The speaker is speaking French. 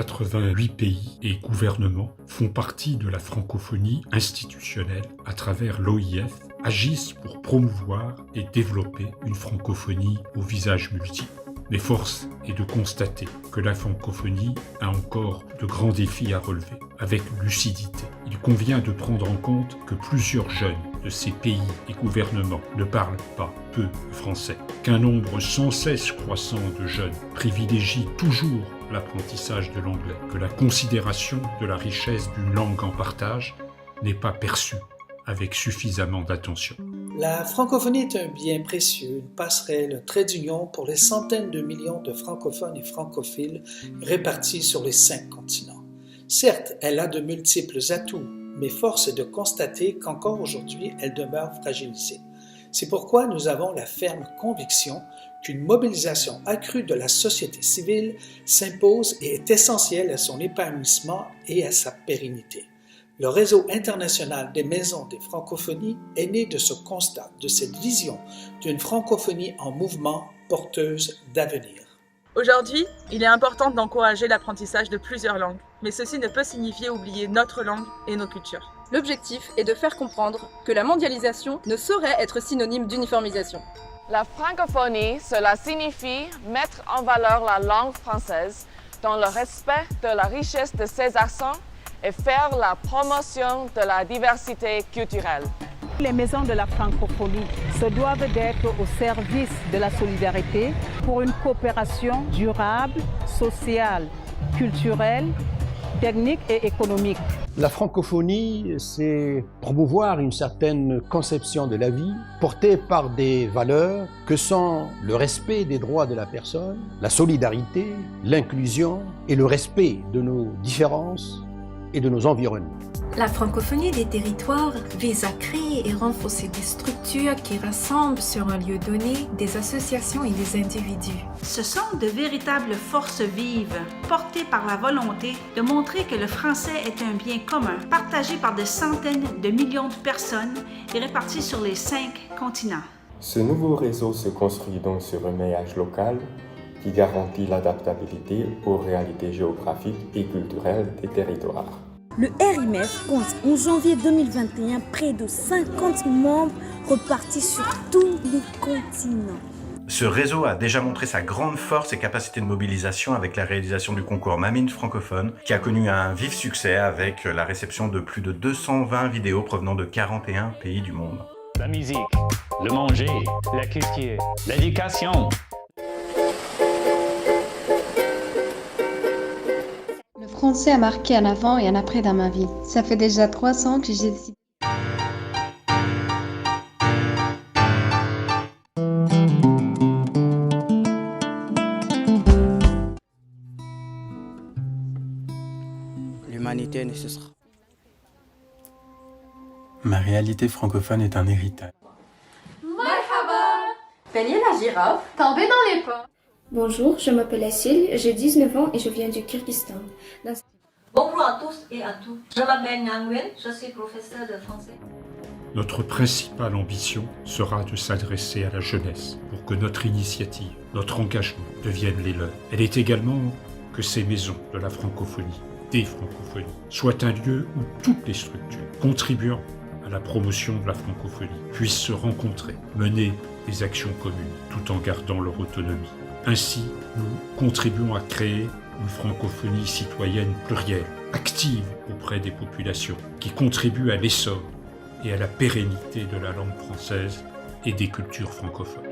88 pays et gouvernements font partie de la francophonie institutionnelle à travers l'OIF, agissent pour promouvoir et développer une francophonie au visage multiple. Mais force est de constater que la francophonie a encore de grands défis à relever, avec lucidité. Il convient de prendre en compte que plusieurs jeunes de ces pays et gouvernements ne parlent pas peu français, qu'un nombre sans cesse croissant de jeunes privilégie toujours l'apprentissage de l'anglais, que la considération de la richesse d'une langue en partage n'est pas perçue avec suffisamment d'attention. La francophonie est un bien précieux, une passerelle, un trait d'union pour les centaines de millions de francophones et francophiles répartis sur les 5 continents. Certes, elle a de multiples atouts, mais force est de constater qu'encore aujourd'hui, elle demeure fragilisée. C'est pourquoi nous avons la ferme conviction qu'une mobilisation accrue de la société civile s'impose et est essentielle à son épanouissement et à sa pérennité. Le réseau international des maisons des francophonies est né de ce constat, de cette vision d'une francophonie en mouvement porteuse d'avenir. Aujourd'hui, il est important d'encourager l'apprentissage de plusieurs langues, mais ceci ne peut signifier oublier notre langue et nos cultures. L'objectif est de faire comprendre que la mondialisation ne saurait être synonyme d'uniformisation. La francophonie, cela signifie mettre en valeur la langue française dans le respect de la richesse de ses accents et faire la promotion de la diversité culturelle. Les maisons de la francophonie se doivent d'être au service de la solidarité pour une coopération durable, sociale, culturelle, technique et économique. La francophonie, c'est promouvoir une certaine conception de la vie portée par des valeurs que sont le respect des droits de la personne, la solidarité, l'inclusion et le respect de nos différences et de nos environnements. La francophonie des territoires vise à créer et renforcer des structures qui rassemblent sur un lieu donné des associations et des individus. Ce sont de véritables forces vives, portées par la volonté de montrer que le français est un bien commun, partagé par des centaines de millions de personnes et réparti sur les 5 continents. Ce nouveau réseau se construit donc sur un maillage local qui garantit l'adaptabilité aux réalités géographiques et culturelles des territoires. Le RIMEF compte en janvier 2021 près de 50 membres repartis sur tous les continents. Ce réseau a déjà montré sa grande force et capacité de mobilisation avec la réalisation du concours Mamine francophone, qui a connu un vif succès avec la réception de plus de 220 vidéos provenant de 41 pays du monde. La musique, le manger, la culture, l'éducation. Le français a marqué un avant et un après dans ma vie. Ça fait déjà 3 ans que j'ai décidé. L'humanité ne cessera. Ma réalité francophone est un héritage. Marhaba! Peigner la girafe, tomber dans les pommes. Bonjour, je m'appelle Assil, j'ai 19 ans et je viens du Kyrgyzstan. Bonjour à tous et à toutes. Je m'appelle Nguyen, je suis professeur de français. Notre principale ambition sera de s'adresser à la jeunesse pour que notre initiative, notre engagement deviennent les leurs. Elle est également que ces maisons de la francophonie, des francophonies, soient un lieu où toutes les structures contribuant à la promotion de la francophonie puissent se rencontrer, mener des actions communes tout en gardant leur autonomie. Ainsi, nous contribuons à créer une francophonie citoyenne plurielle, active auprès des populations, qui contribue à l'essor et à la pérennité de la langue française et des cultures francophones.